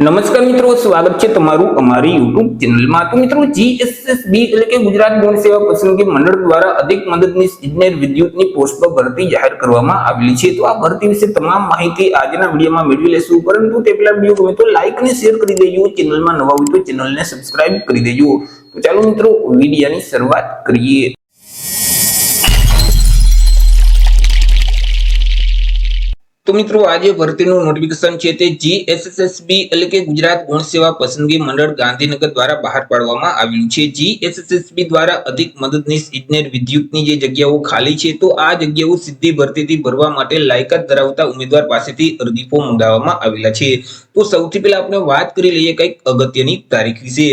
નમસ્કાર મિત્રો, સ્વાગત છે તમારું અમારી યુટ્યુબ ચેનલમાં। તો મિત્રો, જીએસએસબી એટલે કે ગુજરાત ગૌણ સેવા પસંદગી મંડળ દ્વારા અધિક મદદનીશ ઇજનેર વિદ્યુતની પોસ્ટ પર ભરતી જાહેર કરવામાં આવેલી છે। તો આ ભરતી વિશે તમામ માહિતી આજના વિડીયોમાં મેળવી લેશું, પરંતુ તે પહેલા વિડીયો ગમે તો લાઈક અને શેર કરી દેજો। ચેનલમાં નવા હોય તો ચેનલને સબસ્ક્રાઇબ કરી દેજો। તો ચાલો મિત્રો, વિડીયોની શરૂઆત કરીએ। તો મિત્રો, આજે ભરતીનું નોટિફિકેશન છે તે જીએસએસબી એટલે કે ગુજરાત ગૌણ સેવા પસંદગી મંડળ ગાંધીનગર દ્વારા બહાર પાડવામાં આવ્યું છે। જીએસએસબી દ્વારા અધિક મદદનીશ ઇજનેર વિદ્યુતની જે જગ્યાઓ ખાલી છે, તો આ જગ્યાઓ સીધી ભરતીથી ભરવા માટે લાયકાત ધરાવતા ઉમેદવાર પાસેથી અરજી ફોર્મ મંગાવવામાં આવેલા છે। તો સૌથી પહેલા આપણે વાત કરી લઈએ કંઈક અગત્યની તારીખ વિશે।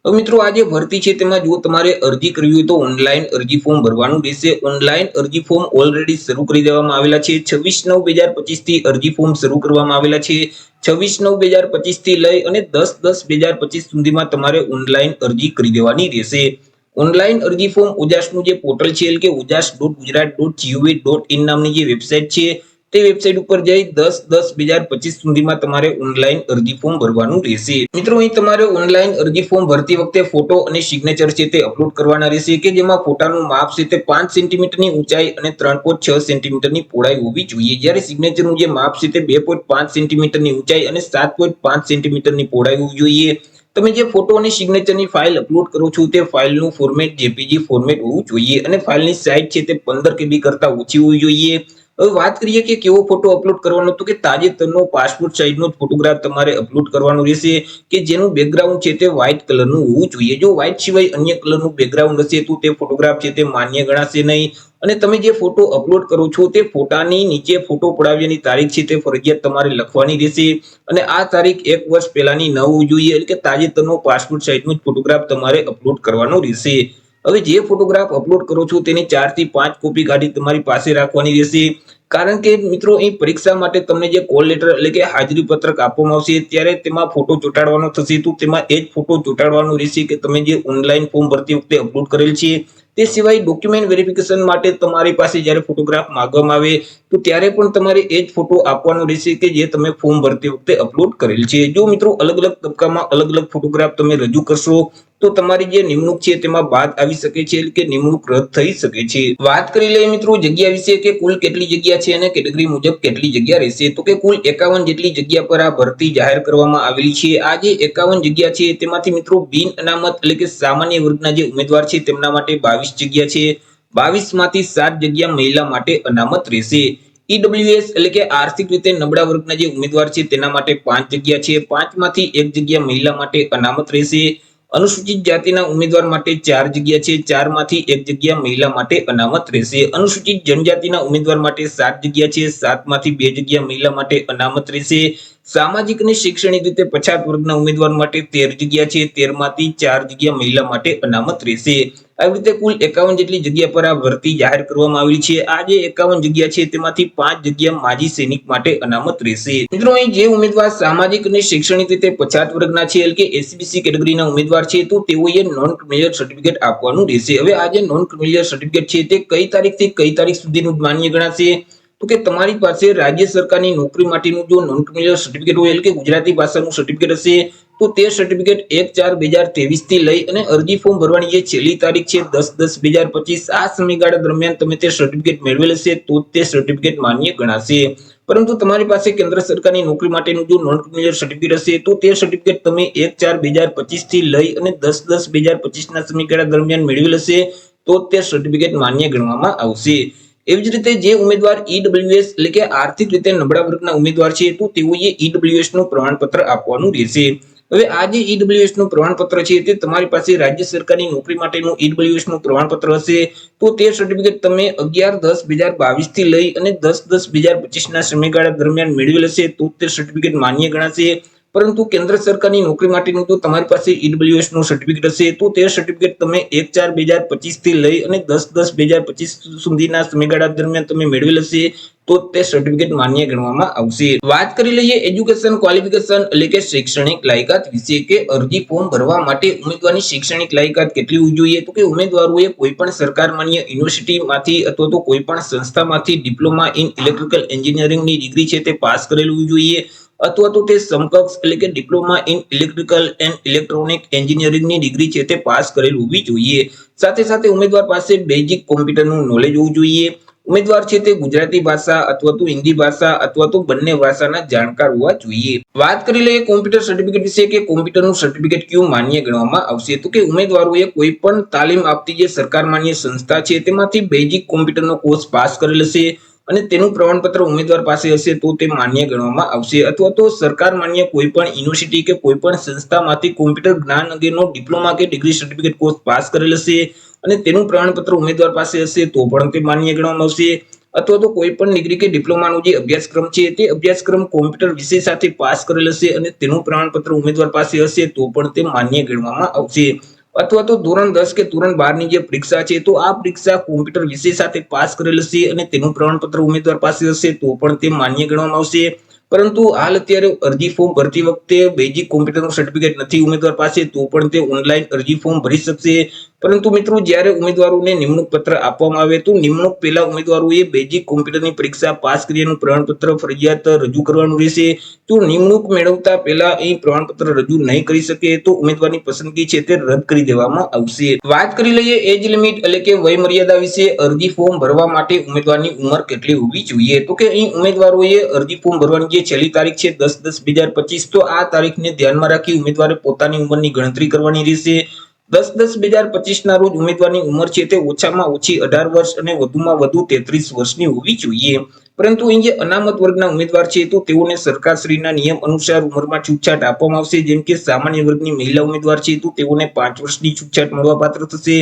તો મિત્રો, આ જે ભરતી છે તેમાં જો તમારે અરજી કરવી હોય તો ઓનલાઈન અરજી ફોર્મ ભરવાનું રહેશે। ઓનલાઈન અરજી ફોર્મ ઓલરેડી શરૂ કરી દેવામાં આવેલા છે। 26/9/2025 થી અરજી ફોર્મ શરૂ કરવામાં આવેલા છે। 26/9/2025 થી લઈ અને 10/10/2025 સુધીમાં તમારે ઓનલાઈન અરજી કરી દેવાની રહેશે। ઓનલાઈન અરજી ફોર્મ ઉજાસનું જે પોર્ટલ છે એટલે કે ujas.gujarat.gov.in નામની જે વેબસાઇટ છે તે વેબસાઇટ ઉપર જઈ 10/10/2025 સુધીમાં તમારે ઓનલાઈન અરજી ફોર્મ ભરવાનું રહેશે। મિત્રો, અહીં તમારે ઓનલાઈન અરજી ફોર્મ ભરતી વખતે ફોટો અને સિગ્નેચર છે તે અપલોડ કરવાના રહેશે, કે જેમાં ફોટાનું માપ છે તે 5 સેન્ટીમીટરની ઊંચાઈ અને 3.6 સેન્ટીમીટરની પહોળાઈ હોવી જોઈએ, જ્યારે સિગ્નેચરનું જે માપ છે તે 2.5 સેન્ટીમીટરની ઊંચાઈ અને 7.5 સેન્ટીમીટરની પહોળાઈ હોવી જોઈએ। તમે જે ફોટો અને સિગ્નેચરની ફાઇલ અપલોડ કરો છો તે ફાઇલનું ફોર્મેટ જેપીજી ફોર્મેટ હોવું જોઈએ અને ફાઇલની સાઇઝ છે તે 15 KB કરતા ઓછી હોવી જોઈએ। હવે વાત કરીએ કે કેવો ફોટો અપલોડ કરવાનો, તો કે તાજેતરનો પાસપોર્ટ સાઇઝનો ફોટોગ્રાફ તમારે અપલોડ કરવાનો રહેશે, કે જેનું બેકગ્રાઉન્ડ છે તે વ્હાઇટ કલરનું હોવું જોઈએ। જો વ્હાઇટ સિવાય અન્ય કલરનું બેકગ્રાઉન્ડ હશે તો તે ફોટોગ્રાફ છે તે માન્ય ગણાશે નહીં, અને તમે જે ફોટો અપલોડ કરો છો તે ફોટાની નીચે ફોટો પડાવ્યાની તારીખ છે તે ફરજિયાત તમારે લખવાની રહેશે, અને આ તારીખ 1 વર્ષ પહેલાની ન હોવી જોઈએ, એટલે કે તાજેતરનો પાસપોર્ટ સાઇઝનો ફોટોગ્રાફ તમારે અપલોડ કરવાનો રહેશે। હવે જે ફોટોગ્રાફ અપલોડ કરો છો તેની 4 થી 5 કોપી કાઢી તમારી પાસે રાખવાની રહેશે, કારણ કે મિત્રો, અહીં પરીક્ષા માટે તમને જે કોલ લેટર એટલે કે હાજરી પત્રક આપવામાં આવશે ત્યારે તેમાં ફોટો ચોંટાડવાનો થશે, તો તેમાં એ જ ફોટો ચોંટાડવાનો રહેશે કે તમે જે ઓનલાઈન ફોર્મ ભરતી વખતે અપલોડ કરેલ છે। તે સિવાય ડોક્યુમેન્ટ વેરિફિકેશન માટે તમારી પાસે જ્યારે ફોટોગ્રાફ માંગવામાં આવે તો ત્યારે પણ તમારે એ જ ફોટો આપવાનો રહેશે કે જે તમે ફોર્મ ભરતી વખતે અપલોડ કરેલ છે। જો મિત્રો અલગ અલગ તબક્કામાં અલગ અલગ ફોટોગ્રાફ તમે રજૂ કરશો તો તમારી જે નિમણૂક છે તેમાં બાદ આવી શકે છે, એટલે કે નિમણૂક રદ થઈ શકે છે। વાત કરી લઈએ મિત્રો જગ્યા વિશે, કે કુલ કેટલી જગ્યા છે અને કેટેગરી મુજબ કેટલી જગ્યા રહેશે, તો કે કુલ 51 જેટલી જગ્યા પર આ ભરતી જાહેર કરવામાં આવેલી છે। આ જે 51 જગ્યા છે તેમાંથી મિત્રો બિન અનામત એટલે કે સામાન્ય વર્ગના જે ઉમેદવાર છે તેમના માટે 22 જગ્યા છે। 22 માંથી 7 જગ્યા મહિલા માટે અનામત રહેશે। ઈડબ્લ્યુએસ એટલે કે આર્થિક રીતે નબળા વર્ગના જે ઉમેદવાર છે તેના માટે 5 જગ્યા છે। 5 માંથી 1 જગ્યા મહિલા માટે અનામત રહેશે। અનુસૂચિત જાતિના ઉમેદવાર માટે 4 જગ્યા છે। 4 માંથી 1 જગ્યા મહિલા માટે અનામત રહેશે। અનુસૂચિત જનજાતિના ઉમેદવાર માટે 7 જગ્યા છે। 7 માંથી 2 જગ્યા મહિલા માટે અનામત રહેશે। સામાજિક અને શૈક્ષણિક રીતે પછાત વર્ગના ઉમેદવાર માટે 13 જગ્યા છે। 13 માંથી 4 જગ્યા મહિલા માટે અનામત રહેશે। આવી રીતે કુલ 51 જેટલી જગ્યા પર આ ભરતી જાહેર કરવામાં આવી છે। આ જે 51 જગ્યા છે તેમાંથી 5 જગ્યા માજી સૈનિક માટે અનામત રહેશે। મિત્રો, અહીં જે ઉમેદવાર સામાજિક અને શૈક્ષણિક રીતે પછાત વર્ગના છે એટલે કે એસસીબીસી કેટેગરીના ઉમેદવાર છે તો તેઓએ નોન ક્રિમિનલ સર્ટિફિકેટ આપવાનું રહેશે। હવે આ જે નોન ક્રિમિનલ સર્ટિફિકેટ છે તે કઈ તારીખથી કઈ તારીખ સુધીનું માન્ય ગણાશે, તો કે તમારી પાસે રાજ્ય સરકારની નોકરી માટેનું જો નોન ક્રિમિનલ સર્ટિફિકેટ હોય એટલે કે ગુજરાતી ભાષાનું સર્ટિફિકેટ હશે તો તે સર્ટિફિકેટ 1/4/2023 થી લઈ અને અરજી ફોર્મ ભરવાની જે છેલ્લી તારીખ છે 10/10/2025 આ સમયગાળા દરમિયાન તમે તે સર્ટિફિકેટ મેળવેલ હશે તો તે સર્ટિફિકેટ માન્ય ગણાશે। પરંતુ તમારી પાસે કેન્દ્ર સરકારની નોકરી માટેનું જો નોન ક્રિમિનલ સર્ટિફિકેટ હશે તો તે સર્ટિફિકેટ તમે 1/4/2025 થી લઈ અને 10/10/2025 ના સમયગાળા દરમિયાન મેળવેલ હશે તો તે સર્ટિફિકેટ માન્ય ગણવામાં આવશે। એવી જ રીતે જે ઉમેદવાર ઈડબ્લ્યુએસ એટલે કે આર્થિક રીતે નબળા વર્ગના ઉમેદવાર છે તો તેઓએ ઈડબ્લ્યુએસ નું પ્રમાણપત્ર આપવાનું રહેશે। હવે આ જે ઈડબ્લ્યુએસ નું પ્રમાણપત્ર છે તે તમારી પાસે રાજ્ય સરકારની નોકરી માટેનું ઈડબ્લ્યુએસ નું પ્રમાણપત્ર હશે તો તે સર્ટિફિકેટ તમે 11/10/2022 થી લઈ અને 10/10/2025 ના સમયગાળા દરમિયાન મેળવેલ હશે તો તે સર્ટિફિકેટ માન્ય ગણાશે। પરંતુ કેન્દ્ર સરકારની નોકરી માટેનું તો તમારી પાસે ઈડબ્લ્યુએસ નું સર્ટિફિકેટ હશે તો તે સર્ટિફિકેટ તમે 1/4/2025 થી લઈ અને 10/10/2025 સુધીના સમયગાળા દરમિયાન તમે મેળવેલ હશે તો તે સર્ટિફિકેટ માન્ય ગણવામાં આવશે। વાત કરી લઈએ એજ્યુકેશન ક્વોલિફિકેશન એટલે કે શૈક્ષણિક લાયકાત વિશે, કે અરજી ફોર્મ ભરવા માટે ઉમેદવારની શૈક્ષણિક લાયકાત કેટલી હોવી જોઈએ, તો કે ઉમેદવારોએ કોઈ પણ સરકાર માન્ય યુનિવર્સિટીમાંથી અથવા તો કોઈ પણ સંસ્થામાંથી ડિપ્લોમા ઇન ઇલેક્ટ્રિકલ એન્જિનિયરિંગની ડિગ્રી છે તે પાસ કરેલું હોવી જોઈએ। અથવા તો તે સમકક્ષ એટલે કે diploma in electrical and electronic એન્જિનિયરિંગની ડિગ્રી છે તે પાસ કરેલ હોવી જોઈએ। સાથે સાથે ઉમેદવાર પાસે બેઝિક કોમ્પ્યુટરનું નોલેજ હોવું જોઈએ। ઉમેદવાર છે તે ગુજરાતી ભાષા અથવા તો હિન્દી ભાષા અથવા તો બંને ભાષાના જાણકાર હોવા જોઈએ। વાત કરી લઈએ કોમ્પ્યુટર સર્ટિફિકેટ વિશે કે કોમ્પ્યુટરનું સર્ટિફિકેટ ક્યું માન્ય ગણવામાં આવશે, તો કે ઉમેદવારોએ કોઈ પણ તાલીમ આપતી જે સરકાર માન્ય સંસ્થા છે તેમાંથી બેઝિક કોમ્પ્યુટરનો કોર્સ પાસ કરેલ હશે અને તેનું પ્રમાણપત્ર ઉમેદવાર પાસે હશે તો તે માન્ય ગણવામાં આવશે। અથવા તો સરકાર માન્ય કોઈ પણ યુનિવર્સિટી કે કોઈ પણ સંસ્થામાંથી કોમ્પ્યુટર જ્ઞાન અંગેનો ડિપ્લોમા કે ડિગ્રી સર્ટિફિકેટ કોર્સ પાસ કરેલ હશે અને તેનું પ્રમાણપત્ર ઉમેદવાર પાસે હશે તો પણ તે માન્ય ગણવામાં આવશે। અથવા તો કોઈ પણ ડિગ્રી કે ડિપ્લોમાનો જે અભ્યાસક્રમ છે તે અભ્યાસક્રમ કોમ્પ્યુટર વિષય સાથે પાસ કરેલ હશે અને તેનું પ્રમાણપત્ર ઉમેદવાર પાસે હશે તો પણ તે માન્ય ગણવામાં આવશે। અથવા તો ધોરણ 10 કે ધોરણ 12 ની જે પરીક્ષા છે તો આ પરીક્ષા કોમ્પ્યુટર વિષય સાથે પાસ કરેલ હશે અને તેનું પ્રમાણપત્ર ઉમેદવાર પાસે હશે તો પણ તે માન્ય ગણવામાં આવશે। પરંતુ હાલ અત્યારે અરજી ફોર્મ ભરતી વખતે બેઝિક કોમ્પ્યુટરનું સર્ટિફિકેટ નથી ઉમેદવાર પાસે તો પણ તે ઓનલાઈન અરજી ફોર્મ ભરી શકશે। પરંતુ મિત્રો જ્યારે ઉમેદવારોને નિમણૂક પત્ર આપવામાં આવે તો નિમણૂક પહેલા ઉમેદવારોએ બેઝિક કોમ્પ્યુટરની પરીક્ષા પાસ કર્યાનું પ્રમાણપત્ર ફરજિયાત રજૂ કરવાનું રહેશે। જો નિમણૂક મેળવતા પહેલા અહીં પ્રમાણપત્ર રજૂ નહીં કરી શકે તો ઉમેદવારની પસંદગી છે તે રદ કરી દેવામાં આવશે। વાત કરી લઈએ એજ લિમિટ એટલે કે વય મર્યાદા વિશે। અરજી ફોર્મ ભરવા માટે ઉમેદવારની ઉંમર કેટલી હોવી જોઈએ, તો કે અહીં ઉમેદવારોએ અરજી ફોર્મ ભરવાની જે છેલ્લી તારીખ છે 10/10/2025 તો આ તારીખને ધ્યાનમાં રાખી ઉમેદવારે પોતાની ઉંમરની ગણતરી કરવાની રહેશે। 10/10/2025 ના રોજ ઉમેદવારની ઉંમર છે તે ઓછામાં ઓછી 18 વર્ષ અને વધુમાં વધુ 33 વર્ષની હોવી જોઈએ। પરંતુ અહીં જે અનામત વર્ગના ઉમેદવાર છે તો તેઓને સરકારશ્રીના નિયમ અનુસાર ઉંમરમાં છૂટછાટ આપવામાં આવશે। જેમ કે સામાન્ય વર્ગની મહિલા ઉમેદવાર છે તો તેઓને 5 વર્ષની છૂટછાટ મળવાપાત્ર થશે।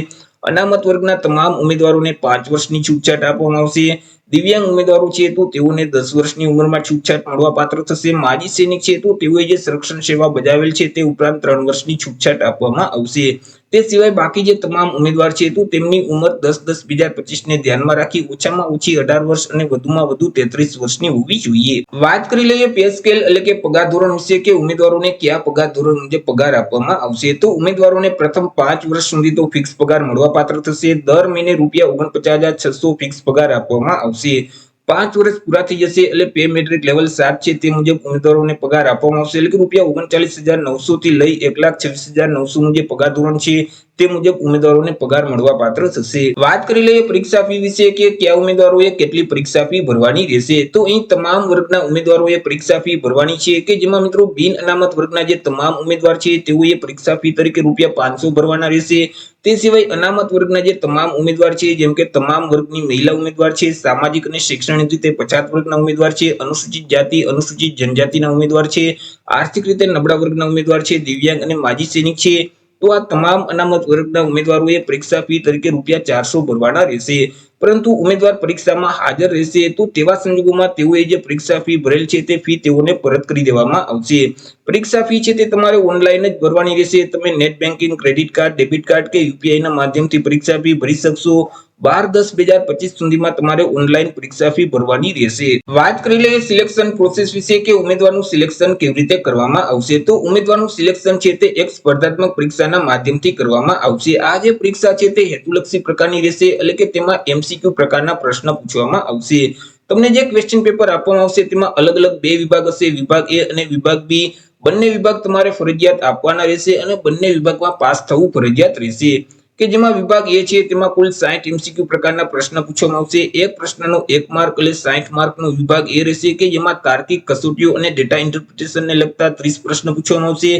અનામત વર્ગના તમામ ઉમેદવારોને 5 વર્ષની છૂટછાટ આપવામાં આવશે। દિવ્યાંગ ઉમેદવારો છે તો તેઓને 10 વર્ષની ઉંમરમાં છૂટછાટ મળવાપાત્ર થશે। માજી સૈનિક છે તો તેઓએ જે સંરક્ષણ સેવા બજાવેલ છે તે ઉપરાંત 3 વર્ષની છૂટછાટ આપવામાં આવશે। તે સિવાય બાકી જે તમામ ઉમેદવાર છે તો તેમની ઉંમર 10/10/2025 ને ધ્યાનમાં રાખી ઓછામાં ઓછી 18 વર્ષ અને વધુમાં વધુ 33 વર્ષની હોવી જોઈએ। વાત કરી લઈએ પે સ્કેલ એટલે કે પગાર ધોરણ વિશે કે ઉમેદવારોને કયા પગાર ધોરણ મુજબ પગાર આપવામાં આવશે। તો ઉમેદવારોને પ્રથમ 5 વર્ષ સુધી તો ફિક્સ પગાર મળવાપાત્ર થશે। દર મહિને ₹49,600 ફિક્સ પગાર આપવામાં આવશે। 5 વર્ષ પૂરા થઈ જશે એટલે પે મેટ્રિક લેવલ 7 છે તે મુજબ ઉમેદવારોને પગાર આપવામાં આવશે। એટલે કે ₹39,900 થી લઈ 1,26,900 નું જે પગાર ધોરણ છે તે મુજબ ઉમેદવારોને પગાર મળવાપાત્ર થશે। વાત કરી લઈએ પરીક્ષા ફી વિશે કે કયા ઉમેદવારોએ કેટલી પરીક્ષા ફી ભરવાની રહેશે। તો અહીં તમામ વર્ગના ઉમેદવારોએ પરીક્ષા ફી ભરવાની છે કે જેમાં મિત્રો બિન અનામત વર્ગના જે તમામ ઉમેદવાર છે તેઓએ પરીક્ષા ફી તરીકે ₹500 ભરવાના રહેશે। તે સિવાય અનામત વર્ગના જે તમામ ઉમેદવાર છે જેમ કે તમામ વર્ગની મહિલા ઉમેદવાર છે, સામાજિક અને શૈક્ષણિક રીતે પછાત વર્ગના ઉમેદવાર છે, અનુસૂચિત જાતિ અનુસૂચિત જનજાતિના ઉમેદવાર છે, આર્થિક રીતે નબળા વર્ગના ઉમેદવાર છે, દિવ્યાંગ અને માજી સૈનિક છે તો આ તમામ અનામત વર્ગના ઉમેદવારોએ પરીક્ષા ફી તરીકે ₹400 ભરવાના રહેશે। પરંતુ ઉમેદવાર પરીક્ષામાં હાજર રહેશે તો તેવા સંજોગોમાં તેઓએ જે પરીક્ષા ફી ભરેલ છે તે ફી તેઓને પરત કરી દેવામાં આવશે। પરીક્ષા ફી છે તે તમારે ઓનલાઈન જ ભરવાની રહેશે। તમે net banking, credit card, debit card કે યુપીઆઈ ના માધ્યમથી પરીક્ષા ફી ભરી શકશો। 12/10/2025 સુધીમાં તમારે ઓનલાઈન પરીક્ષા ફી ભરવાની રહેશે। વાત કરી લઈએ સિલેક્શન પ્રોસેસ વિશે કે ઉમેદવારનું સિલેક્શન કેવી રીતે કરવામાં આવશે। તો ઉમેદવારનું સિલેક્શન છે તે એક સ્પર્ધાત્મક પરીક્ષાના માધ્યમથી કરવામાં આવશે। આ જે પરીક્ષા છે તે હેતુલક્ષી પ્રકારની રહેશે એટલે કે તેમાં એમસીક્યુ પ્રકારના પ્રશ્ન પૂછવામાં આવશે। તમને જે ક્વેશ્ચન પેપર આપવામાં આવશે તેમાં અલગ અલગ 2 વિભાગ હશે, વિભાગ એ અને વિભાગ બી। બંને વિભાગ તમારે ફરજિયાત આપવાના રહેશે અને બંને વિભાગમાં પાસ થવું ફરજિયાત રહેશે। કે જેમાં વિભાગ એ છે તેમાં કુલ 60 એમસીક્યુ પ્રકારના પ્રશ્ન પૂછવામાં આવશે। એક પ્રશ્નનો 1 માર્ક એટલે 60 માર્કનો વિભાગ એ રહેશે કે જેમાં તાર્કિક કસોટીઓ અને ડેટા ઇન્ટરપ્રિટેશનને લગતા 30 પ્રશ્ન પૂછવામાં આવશે।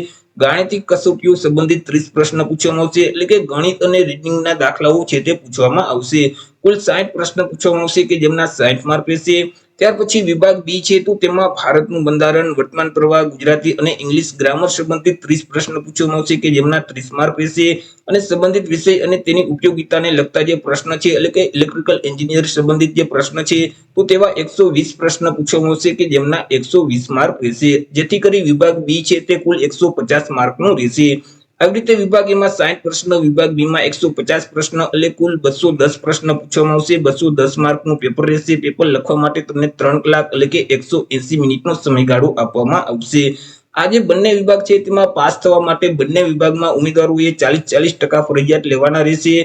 ગાણિતિક કસોટીઓ સંબંધિત 30 પ્રશ્ન પૂછવામાં આવશે એટલે કે ગણિત અને રીઝનિંગના દાખલાઓ છે તે પૂછવામાં આવશે। કુલ 60 પ્રશ્ન પૂછવામાં આવશે કે જેમના 60 માર્ક રહેશે। ત્યાર પછી વિભાગ બી છે તો તેમાં ભારતનું બંધારણ, વર્તમાન પ્રવાહ, ગુજરાતી અને ઇંગ્લિશ ગ્રામર સંબંધિત 30 પ્રશ્ન પૂછવામાં આવશે કે જેમના 30 માર્ક રહેશે। અને સંબંધિત વિષય અને તેની ઉપયોગિતાને લગતા જે પ્રશ્ન છે એટલે કે ઇલેક્ટ્રિકલ એન્જિનિયર સંબંધિત જે પ્રશ્ન છે તો તેવા 120 પ્રશ્ન પૂછવામાં આવશે કે જેમના 120 માર્ક રહેશે। જેથી કરી વિભાગ બી છે તે કુલ 150 માર્કનો રહેશે। આવી રીતે વિભાગ એમાં 60 પ્રશ્ન, વિભાગ બી માં 150 પ્રશ્ન એટલે કુલ 210 પ્રશ્ન પૂછવામાં આવશે। 210 માર્કનું પેપર રહેશે। પેપર લખવા માટે તમને 3 કલાક એટલે કે 180 મિનિટનો સમયગાળો આપવામાં આવશે। આ જે બંને વિભાગ છે તેમાં પાસ થવા માટે બંને વિભાગમાં ઉમેદવારોએ 40% ફરજિયાત લેવાના રહેશે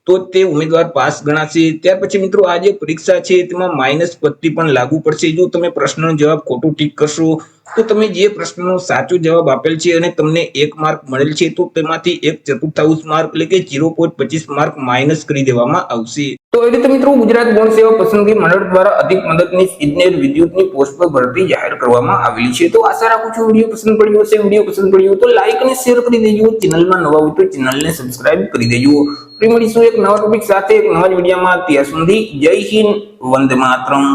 તો તે ઉમેદવાર પાસ ગણાશે। ત્યાર પછી મિત્રો આ જે પરીક્ષા છે તેમાં માઇનસ પટ્ટી પણ લાગુ પડશે। જો તમે પ્રશ્નનો જવાબ ખોટો ટીક કરશો તો તમે જે પ્રશ્નનો સાચો જવાબ આપેલ છે અને તમને 1 માર્ક મળેલ છે તો તેમાંથી 1/4 માર્ક એટલે કે 0.25 માર્ક માઇનસ કરી દેવામાં આવશે। તો એ રીતે મિત્રો ગુજરાત ગૌણ સેવા પસંદગી મંડળ દ્વારા અધિક મદદનીશ ઇજનેર વિદ્યુતની પોસ્ટ પર ભરતી જાહેર કરવામાં આવેલી છે। તો આશા રાખું છું વિડીયો પસંદ પડ્યો હશે। વિડીયો પસંદ પડ્યો તો લાઈક અને શેર કરી દેજો। ચેનલમાં નવા હોય તો ચેનલને સબસ્ક્રાઇબ કરી દેજો। ફરી મળીશું એક નવા ટોપિક સાથે એક નવા જ વિડીયોમાં। ત્યાં સુધી જય હિન્દ, વંદે માતરમ।